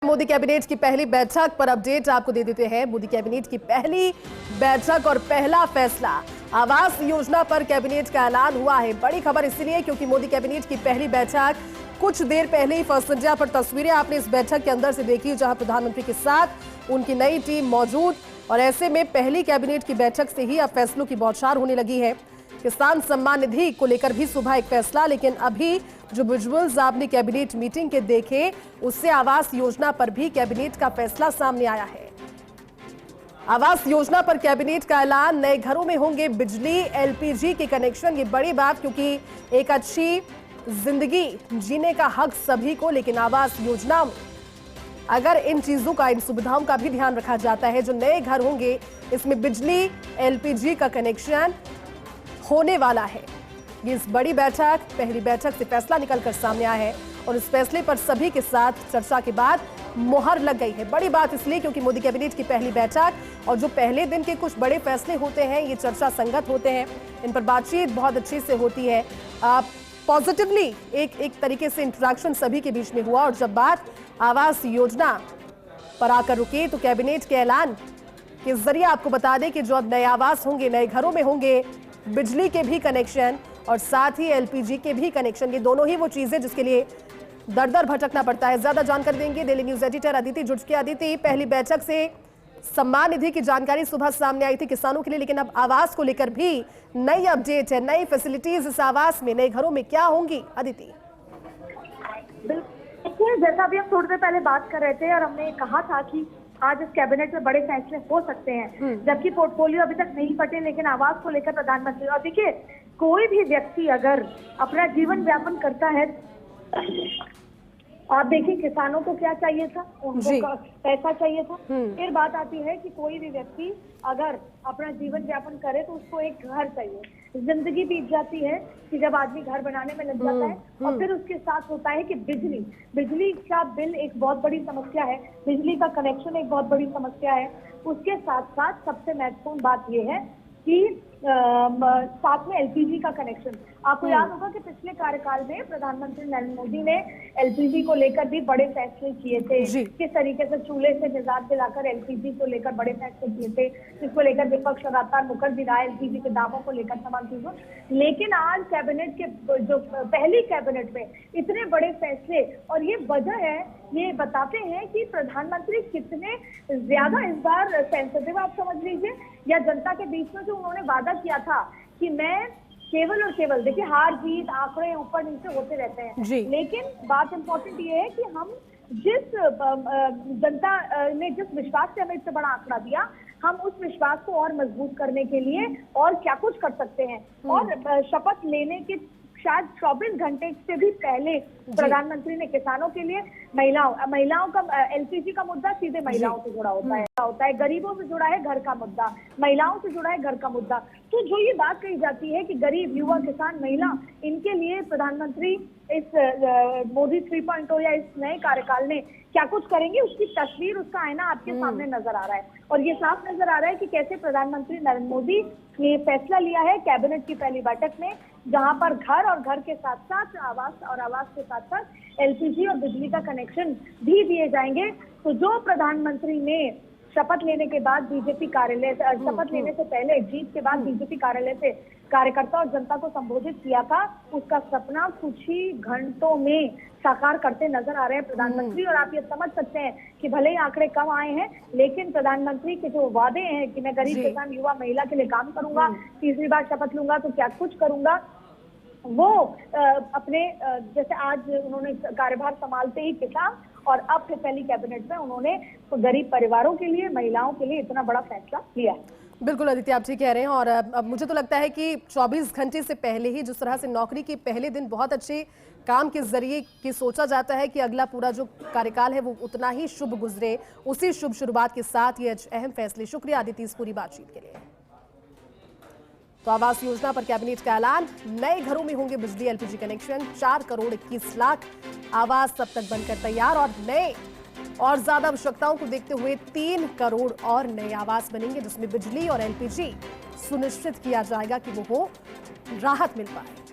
Modi cabinet की पहली बैठक पर अपडेट आपको दे देते हैं। मोदी कैबिनेट की पहली बैठक और पहला फैसला आवास योजना पर कैबिनेट का ऐलान हुआ है। बड़ी खबर इसलिए क्योंकि मोदी कैबिनेट की पहली बैठक कुछ देर पहले ही फर्स्ट इंडिया पर तस्वीरें आपने इस बैठक के अंदर से देखी, जहां प्रधानमंत्री के साथ उनकी नई टीम मौजूद। और ऐसे में पहली कैबिनेट की बैठक से ही अब फैसलों की बौछार होने लगी है। किसान सम्मान निधि को लेकर भी सुबह एक फैसला, लेकिन अभी जो विजुअल्स आपने कैबिनेट मीटिंग के देखे, उससे आवास योजना पर भी कैबिनेट का फैसला सामने आया है। आवास योजना पर कैबिनेट का ऐलान, नए घरों में होंगे बिजली, एलपीजी के कनेक्शन। ये बड़ी बात, क्योंकि एक अच्छी जिंदगी जीने का हक सभी को, लेकिन आवास योजना में अगर इन चीजों का, इन सुविधाओं का भी ध्यान रखा जाता है, जो नए घर होंगे इसमें बिजली, एलपीजी का कनेक्शन होने वाला है। ये इस बड़ी बैठक, पहली बैठक से फैसला निकलकर सामने आया है और इस फैसले पर सभी के साथ चर्चा के बाद मुहर लग गई है। बड़ी बात इसलिए क्योंकि मोदी कैबिनेट की पहली बैठक और जो पहले दिन के कुछ बड़े फैसले होते हैं, ये चर्चा संगत होते हैं, इन पर बातचीत बहुत अच्छी से होती है। पॉजिटिवली एक तरीके से इंटरेक्शन सभी के बीच में हुआ। और जब बात आवास योजना पर आकर रुकी तो कैबिनेट के ऐलान के जरिए आपको बता दें कि जो अब नए आवास होंगे, नए घरों में होंगे बिजली के भी कनेक्शन और साथ ही एलपीजी के भी कनेक्शन। ये दोनों ही वो चीजें जिसके लिए दर दर भटकना पड़ता है। ज्यादा जानकारी देंगे डेली न्यूज एडिटर अदिति जुड़ के। अदिति, पहली बैठक से सम्मान निधि की जानकारी सुबह सामने आई थी किसानों के लिए, लेकिन अब आवास को लेकर भी नई अपडेट है, नई फैसिलिटीज इस आवास में, नए घरों में क्या होंगी? अदिति, देखिए, जैसा अभी हम थोड़ी देर पहले बात कर रहे थे और हमने कहा था कि आज इस कैबिनेट में बड़े फैसले हो सकते हैं, जबकि पोर्टफोलियो अभी तक नहीं बटे, लेकिन आवास को लेकर प्रधानमंत्री। और देखिए, कोई भी व्यक्ति अगर अपना जीवन यापन करता है, आप देखिए किसानों को क्या चाहिए था, उनको पैसा चाहिए था। फिर बात आती है कि कोई भी व्यक्ति अगर अपना जीवन यापन करे तो उसको एक घर चाहिए। जिंदगी बीत जाती है कि जब आदमी घर बनाने में लग जाता है, और फिर उसके साथ होता है कि बिजली का बिल एक बहुत बड़ी समस्या है, बिजली का कनेक्शन एक बहुत बड़ी समस्या है। उसके साथ साथ सबसे महत्वपूर्ण बात यह है कि साथ में एलपीजी का कनेक्शन। आपको याद होगा कि पिछले कार्यकाल में प्रधानमंत्री नरेंद्र मोदी ने एलपीजी को लेकर भी बड़े फैसले किए थे। किस तरीके से चूल्हे से निजात दिलाकर एलपीजी को लेकर बड़े फैसले किए थे, जिसको लेकर विपक्ष लगातार मुकर भी रहा है, एलपीजी के दामों को लेकर तमाम चीजों। लेकिन आज कैबिनेट के जो पहली कैबिनेट में इतने बड़े फैसले, और ये वजह है, ये बताते हैं कि प्रधानमंत्री कितने ज्यादा इस बार सेंसिटिव, आप समझ लीजिए, या जनता के बीच में जो उन्होंने वादा किया था कि मैं केवल और केवल, देखिए हार जीत आंकड़े ऊपर नीचे होते रहते हैं, लेकिन बात इंपॉर्टेंट ये है कि हम जिस जनता ने जिस विश्वास से हमें इतना बड़ा आंकड़ा दिया, हम उस विश्वास को और मजबूत करने के लिए और क्या कुछ कर सकते हैं। और शपथ लेने के शायद 24 घंटे से भी पहले प्रधानमंत्री ने किसानों के लिए, महिलाओं का एलपीजी का मुद्दा सीधे महिलाओं से जुड़ा होता है, गरीबों से जुड़ा है घर का मुद्दा, महिलाओं से जुड़ा है घर का मुद्दा। तो जो ये बात कही जाती है कि गरीब, युवा, किसान, महिला, इनके लिए प्रधानमंत्री इस मोदी 3.0 या इस नए कार्यकाल में क्या कुछ करेंगे, उसकी तस्वीर, उसका आईना आपके सामने नजर आ रहा है। और ये साफ नजर आ रहा है कि कैसे प्रधानमंत्री नरेंद्र मोदी ने फैसला लिया है कैबिनेट की पहली बैठक में, जहां पर घर और घर के साथ साथ आवास और आवास के साथ साथ एलपीजी और बिजली का कनेक्शन भी दिए जाएंगे। तो जो प्रधानमंत्री ने शपथ लेने के बाद बीजेपी कार्यालय, शपथ लेने से पहले, जीत के बाद बीजेपी कार्यालय से कार्यकर्ता और जनता को संबोधित किया था, उसका सपना कुछ ही घंटों में साकार करते नजर आ रहे हैं प्रधानमंत्री। और आप ये समझ सकते हैं कि भले ही आंकड़े कम आए हैं, लेकिन प्रधानमंत्री के जो वादे हैं कि मैं गरीब, किसान, युवा, महिला के लिए काम करूंगा, तीसरी बार शपथ लूंगा तो क्या कुछ करूंगा, वो अपने जैसे आज उन्होंने कार्यभार संभालते ही किसान और अब फिर पहली कैबिनेट में उन्होंने गरीब परिवारों के लिए, महिलाओं के लिए इतना बड़ा फैसला लिया है। बिल्कुल अदिति, आप ठीक कह रहे हैं। और अब मुझे तो लगता है कि 24 घंटे से पहले ही जिस तरह से नौकरी के पहले दिन बहुत अच्छे काम के जरिए कि सोचा जाता है कि अगला पूरा जो कार्यकाल है वो उतना ही शुभ गुजरे, उसी शुभ शुरुआत के साथ ये अहम फैसले। शुक्रिया अदिति इस पूरी बातचीत के लिए। तो आवास योजना पर कैबिनेट का ऐलान, नए घरों में होंगे बिजली, एलपीजी कनेक्शन, 4 करोड़ 21 लाख आवास अब तक बनकर तैयार, और नए और ज्यादा आवश्यकताओं को देखते हुए 3 करोड़ और नए आवास बनेंगे, जिसमें बिजली और एलपीजी सुनिश्चित किया जाएगा कि वो हो, राहत मिल पाए।